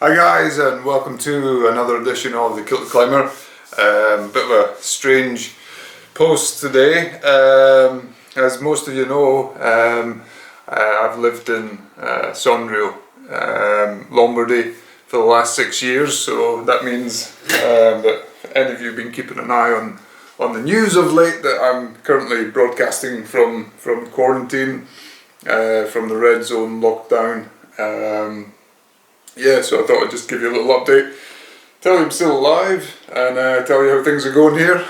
Hi guys, and welcome to another edition of the Kilted Climber. Bit of a strange post today. As most of you know, I've lived in Sondrio, Lombardy for the last 6 years, so that means that any of you have been keeping an eye on the news of late that I'm currently broadcasting from quarantine, from the red zone lockdown. Yeah, so I thought I'd just give you a little update, tell you I'm still alive, and tell you how things are going here.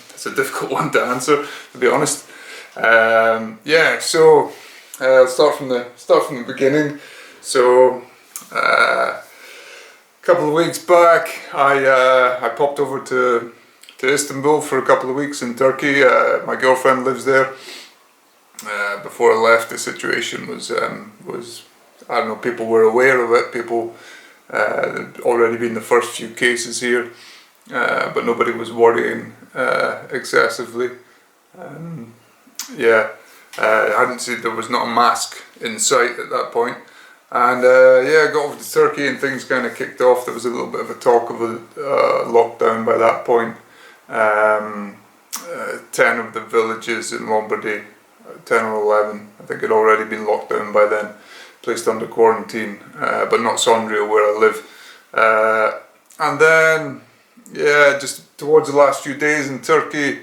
It's a difficult one to answer, to be honest. Yeah, so I'll start from the beginning. So a couple of weeks back, I popped over to Istanbul for a couple of weeks in Turkey. My girlfriend lives there. Before I left, the situation was I don't know, people were aware of it. People there'd already been the first few cases here, but nobody was worrying excessively. Yeah, I hadn't seen, there was not a mask in sight at that point. And yeah, I got over to Turkey and things kind of kicked off. There was a little bit of a talk of a lockdown by that point. 10 of the villages in Lombardy, 10 or 11, I think had already been locked down by then, placed under quarantine, but not Sondrio where I live. And then, yeah, just towards the last few days in Turkey,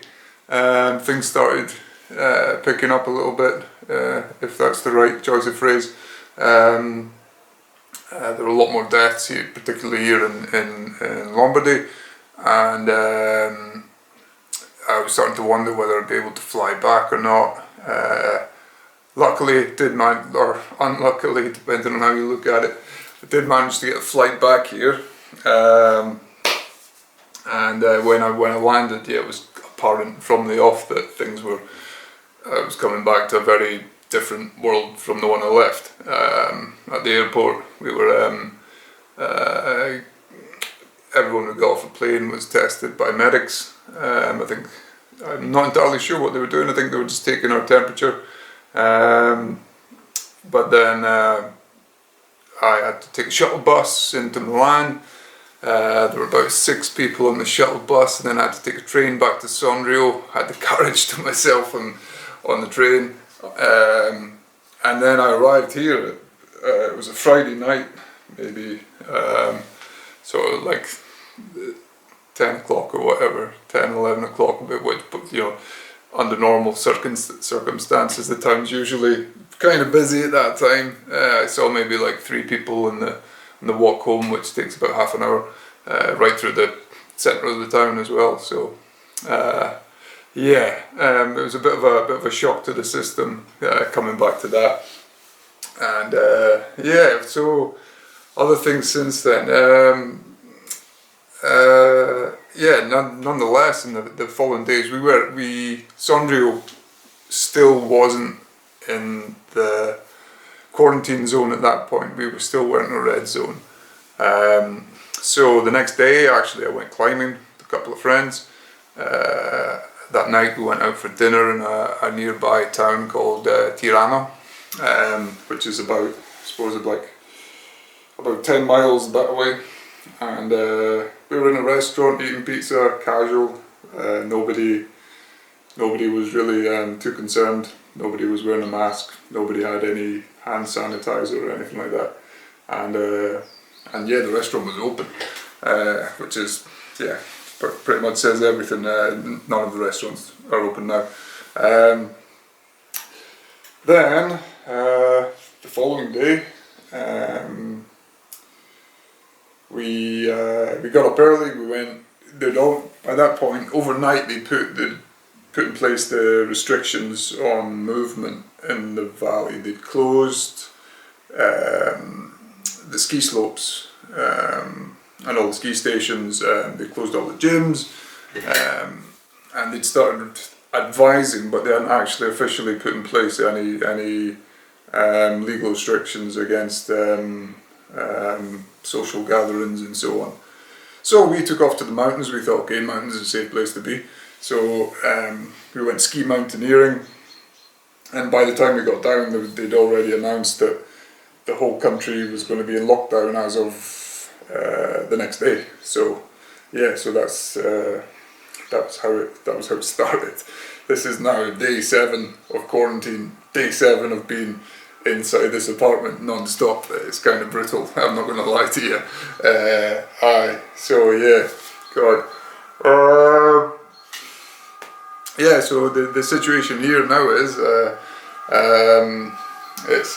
things started picking up a little bit, if that's the right choice of phrase. There were a lot more deaths here, particularly here in Lombardy, and I was starting to wonder whether I'd be able to fly back or not. Luckily, it did manage, or unluckily, depending on how you look at it, I did manage to get a flight back here. And when I landed, yeah, it was apparent from the off that things were, I was coming back to a very different world from the one I left. At the airport, we were, everyone who got off a plane was tested by medics. I think, I'm not entirely sure what they were doing. I think they were just taking our temperature. But then I had to take a shuttle bus into Milan. There were about 6 people on the shuttle bus, and then I had to take a train back to Sondrio. I had the carriage to myself on the train. And then I arrived here. It was a Friday night, maybe, so like 10 o'clock or whatever, 10, 11 o'clock, but you know, under normal circumstances, the town's usually kind of busy at that time. I saw maybe like 3 people in the walk home, which takes about half an hour, right through the centre of the town as well. So yeah, it was a bit of a shock to the system coming back to that. And yeah, so other things since then. Yeah, nonetheless, in the following days, Sondrio still wasn't in the quarantine zone at that point. We weren't in a red zone. So the next day, actually, I went climbing with a couple of friends. That night, we went out for dinner in a nearby town called Tirana, which is about, I suppose, about 10 miles that way. And we were in a restaurant eating pizza, casual. Nobody was really too concerned. Nobody was wearing a mask. Nobody had any hand sanitizer or anything like that. And yeah, the restaurant was open, which is, yeah, pretty much says everything. None of the restaurants are open now. Then the following day, we got up early. We went. By that point, overnight they put in place the restrictions on movement in the valley. They closed the ski slopes and all the ski stations. They closed all the gyms, and they'd started advising, but they hadn't actually officially put in place any legal restrictions against social gatherings and so on. So we took off to the mountains. We thought, okay, mountains is a safe place to be. So we went ski mountaineering, and by the time we got down, they'd already announced that the whole country was going to be in lockdown as of the next day. So yeah, so that was how it started. This is now day 7 of quarantine, day 7 of being inside this apartment non-stop. It's kind of brutal, I'm not going to lie to you. So yeah, God. Yeah, so the situation here now is it's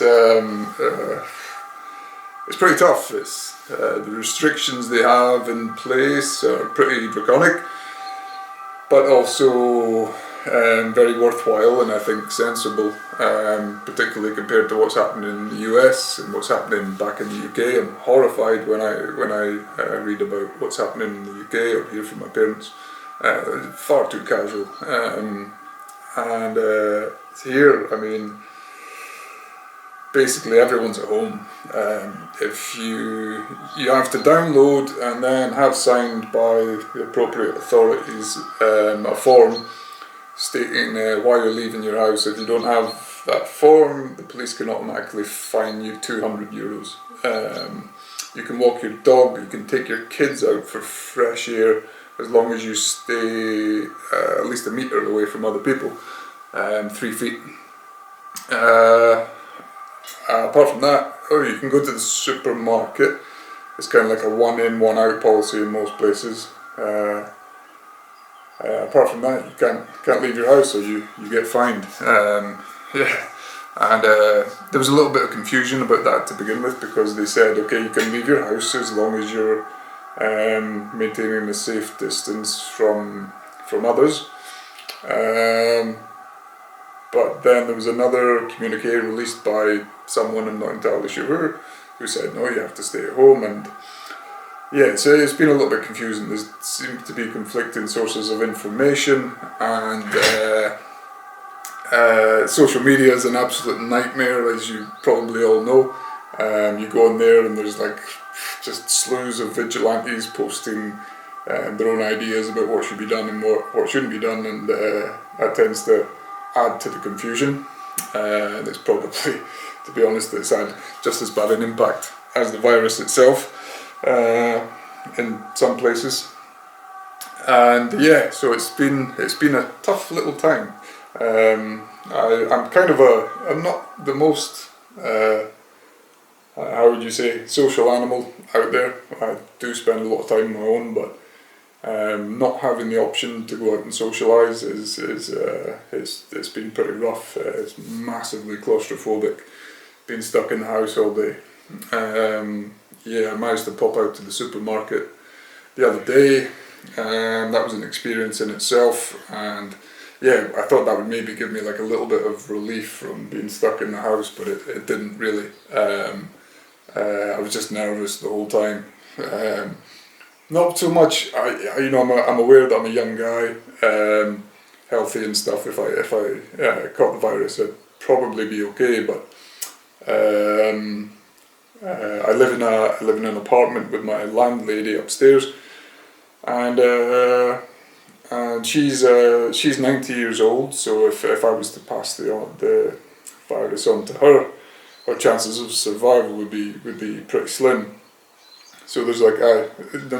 pretty tough. The restrictions they have in place are pretty draconic, but also very worthwhile and I think sensible, particularly compared to what's happening in the US and what's happening back in the UK. I'm horrified when I read about what's happening in the UK or hear from my parents. Far too casual. And here, I mean, basically everyone's at home. If you have to download and then have signed by the appropriate authorities a form stating why you're leaving your house. If you don't have that form, the police can automatically fine you €200. You can walk your dog, you can take your kids out for fresh air as long as you stay at least a metre away from other people, 3 feet. Apart from that, you can go to the supermarket. It's kind of like a 1 in, 1 out policy in most places. Apart from that, you can't leave your house, or you get fined. Yeah, and there was a little bit of confusion about that to begin with, because they said, okay, you can leave your house as long as you're maintaining a safe distance from others. But then there was another communique released by someone, I'm not entirely sure who said no, you have to stay at home. And yeah, it's been a little bit confusing. There seems to be conflicting sources of information, and social media is an absolute nightmare, as you probably all know. You go on there and there's like just slews of vigilantes posting their own ideas about what should be done and what shouldn't be done, and that tends to add to the confusion. And it's probably, to be honest, it's had just as bad an impact as the virus itself in some places. And yeah, so it's been a tough little time. I'm not the most how would you say, social animal out there. I do spend a lot of time on my own, but not having the option to go out and socialise it's been pretty rough. It's massively claustrophobic, being stuck in the house all day. Yeah, I managed to pop out to the supermarket the other day, and that was an experience in itself. And yeah, I thought that would maybe give me like a little bit of relief from being stuck in the house, but it didn't really. I was just nervous the whole time. Not so much. I'm aware that I'm a young guy, healthy and stuff. If I caught the virus, I'd probably be okay. But I live in an apartment with my landlady upstairs, and she's 90 years old. So if I was to pass the virus on to her, our chances of survival would be pretty slim. So there's like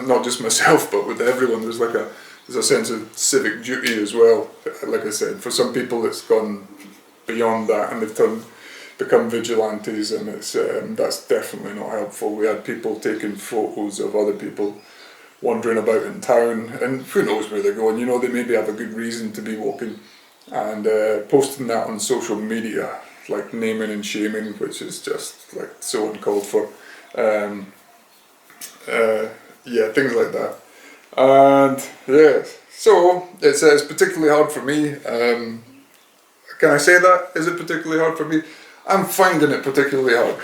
not just myself, but with everyone, there's a sense of civic duty as well. Like I said, for some people it's gone beyond that, and they've become vigilantes, and that's definitely not helpful. We had people taking photos of other people wandering about in town, and who knows where they're going. You know, they maybe have a good reason to be walking, and posting that on social media, like naming and shaming, which is just like so uncalled for. Yeah, things like that. And yeah, so it's particularly hard for me. Can I say that? Is it particularly hard for me? I'm finding it particularly hard,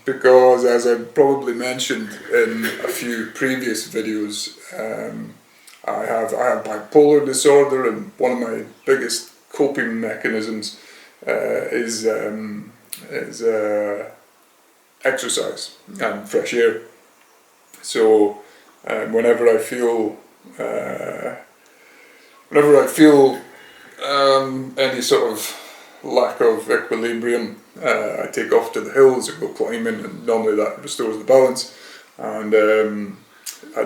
because, as I probably mentioned in a few previous videos, I have bipolar disorder, and one of my biggest coping mechanisms is exercise and fresh air. So whenever I feel any sort of lack of equilibrium, I take off to the hills or go climbing, and normally that restores the balance. And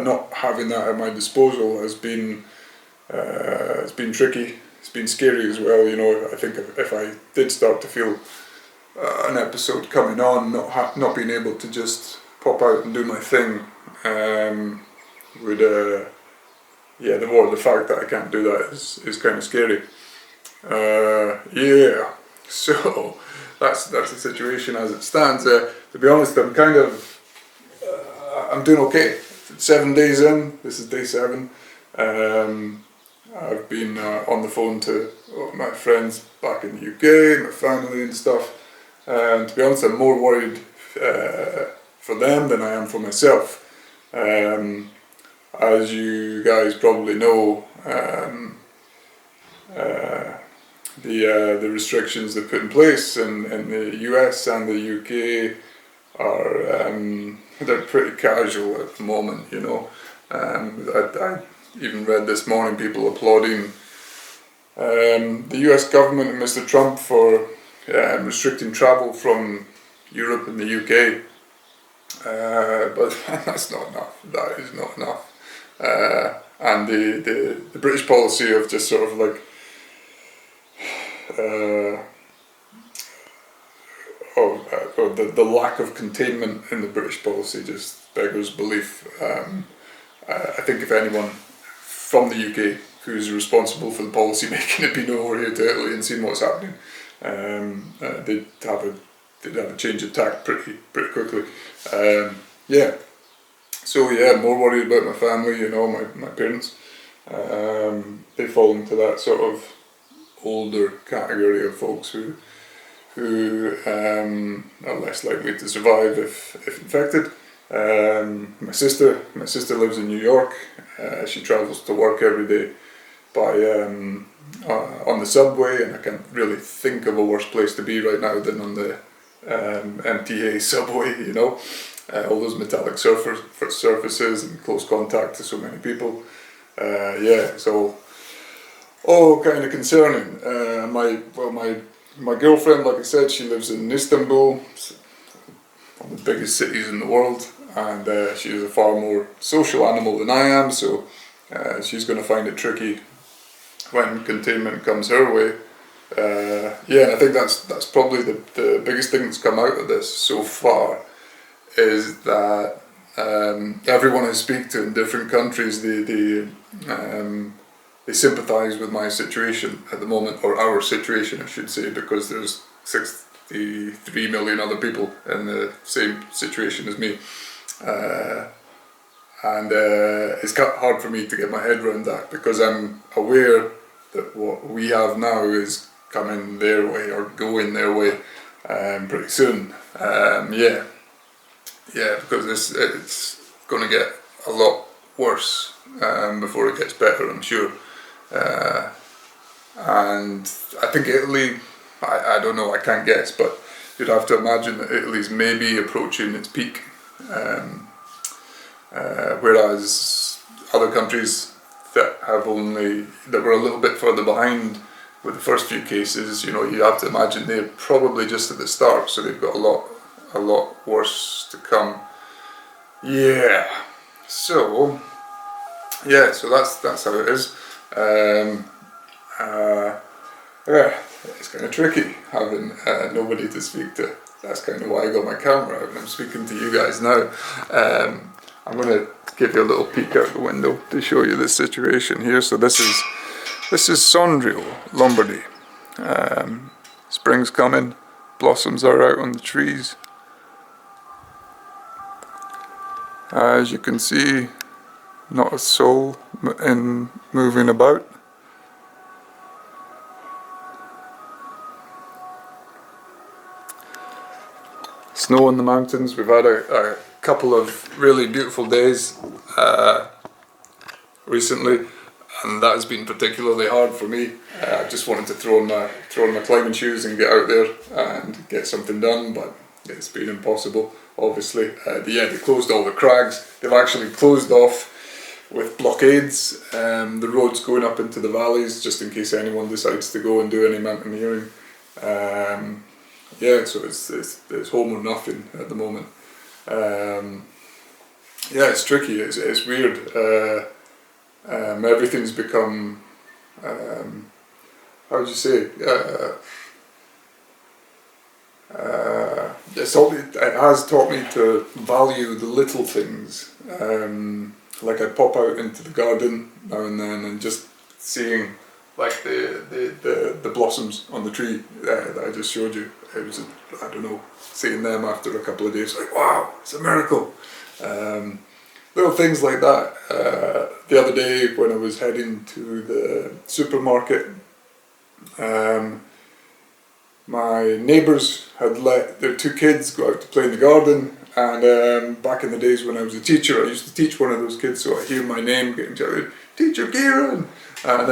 not having that at my disposal has been it's been tricky. It's been scary as well. You know, I think if I did start to feel an episode coming on, not being able to just pop out and do my thing, would the fact that I can't do that is kind of scary. So that's the situation as it stands. To be honest, I'm kind of I'm doing okay. 7 days in, this is day 7. I've been on the phone to my friends back in the UK, my family and stuff. And to be honest, I'm more worried for them than I am for myself. As you guys probably know, the restrictions they put in place in the US and the UK are they're pretty casual at the moment, you know. I even read this morning people applauding the US government and Mr. Trump for restricting travel from Europe and the UK, but that's not enough. That is not enough. And the British policy of just sort of like the lack of containment in the British policy just beggars belief. I think if anyone from the UK who's responsible for the policy making had been over here to Italy and seen what's happening, they'd have a change of tack pretty quickly. So more worried about my family, you know, my parents. They fall into that sort of older category of folks who are less likely to survive if infected. My sister lives in New York. She travels to work every day by on the subway, and I can't really think of a worse place to be right now than on the MTA subway, you know. All those metallic surfaces and close contact to so many people. So all kind of concerning. My girlfriend, like I said, she lives in Istanbul, one of the biggest cities in the world, and she is a far more social animal than I am, so she's going to find it tricky when containment comes her way. And I think that's probably the biggest thing that's come out of this so far, is that everyone I speak to in different countries, they sympathise with my situation at the moment, or our situation I should say, because there's 63 million other people in the same situation as me. And it's hard for me to get my head around that, because I'm aware that what we have now is coming their way or going their way pretty soon. Because it's going to get a lot worse before it gets better, I'm sure. And I think Italy, I don't know, I can't guess, but you'd have to imagine that Italy's maybe approaching its peak. Whereas other countries that were a little bit further behind with the first few cases, you know, you have to imagine they're probably just at the start, so they've got a lot worse to come. So that's how it is. It's kind of tricky having nobody to speak to. That's kind of why I got my camera out and I'm speaking to you guys now. I'm going to give you a little peek out the window to show you the situation here. So this is Sondrio, Lombardy. Spring's coming, blossoms are out on the trees. As you can see, not a soul moving about. Snow in the mountains. We've had a couple of really beautiful days recently, and that has been particularly hard for me. I just wanted to throw on my climbing shoes and get out there and get something done, but it's been impossible, obviously. They closed all the crags. They've actually closed off with blockades the roads going up into the valleys, just in case anyone decides to go and do any mountaineering. Yeah, so it's home or nothing at the moment. Yeah, it's tricky. It's weird. Everything's become, how would you say? It has taught me to value the little things. Like I pop out into the garden now and then and just seeing like the blossoms on the tree that I just showed you. It was, I don't know, seeing them after a couple of days, like wow, it's a miracle. Little things like that. The other day when I was heading to the supermarket, my neighbours had let their two kids go out to play in the garden, and back in the days when I was a teacher, I used to teach one of those kids, so I hear my name getting shouted, "Teacher Kieran!" And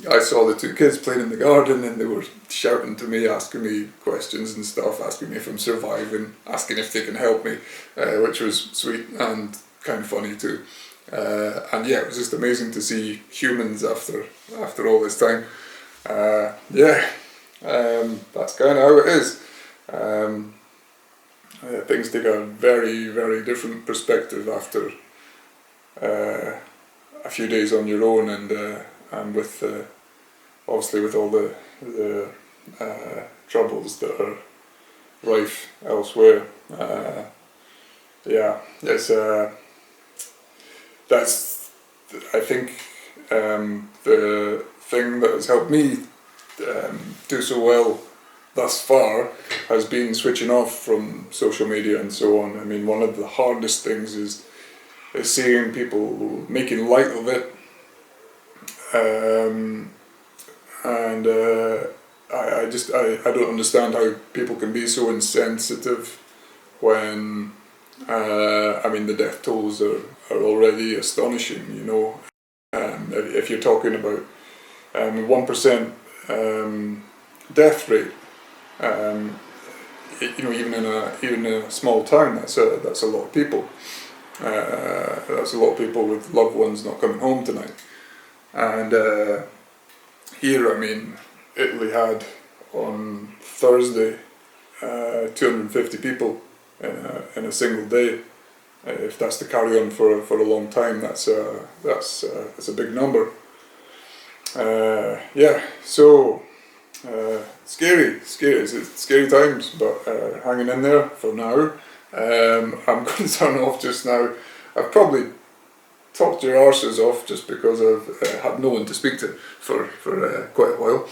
I saw the two kids playing in the garden, and they were shouting to me, asking me questions and stuff, asking me if I'm surviving, asking if they can help me, which was sweet and kind of funny too. And yeah, it was just amazing to see humans after all this time. Yeah. That's kind of how it is. Things take a very, very different perspective after a few days on your own, and with obviously with all the troubles that are rife elsewhere. Yeah, it's that's I think the thing that has helped me do so well thus far has been switching off from social media and so on. I mean, one of the hardest things is seeing people making light of it, and I don't understand how people can be so insensitive when I mean the death tolls are already astonishing, you know. If you're talking about 1% death rate, you know, even in a small town, that's a lot of people. That's a lot of people with loved ones not coming home tonight. And here, I mean, Italy had on Thursday 250 people in a single day. If that's to carry on for a long time, that's a big number. Yeah, so scary times, but hanging in there for now. I'm going to turn off just now. I've probably talked your arses off just because I've had no one to speak to for quite a while.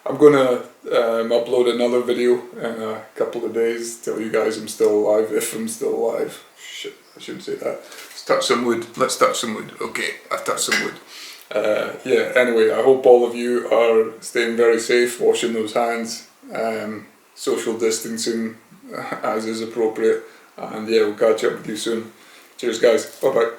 I'm going to upload another video in a couple of days, tell you guys I'm still alive, if I'm still alive. Shit, I shouldn't say that. Let's touch some wood. Okay, I've touched some wood. Yeah, anyway, I hope all of you are staying very safe, washing those hands, social distancing as is appropriate, and yeah, we'll catch up with you soon. Cheers guys, bye bye.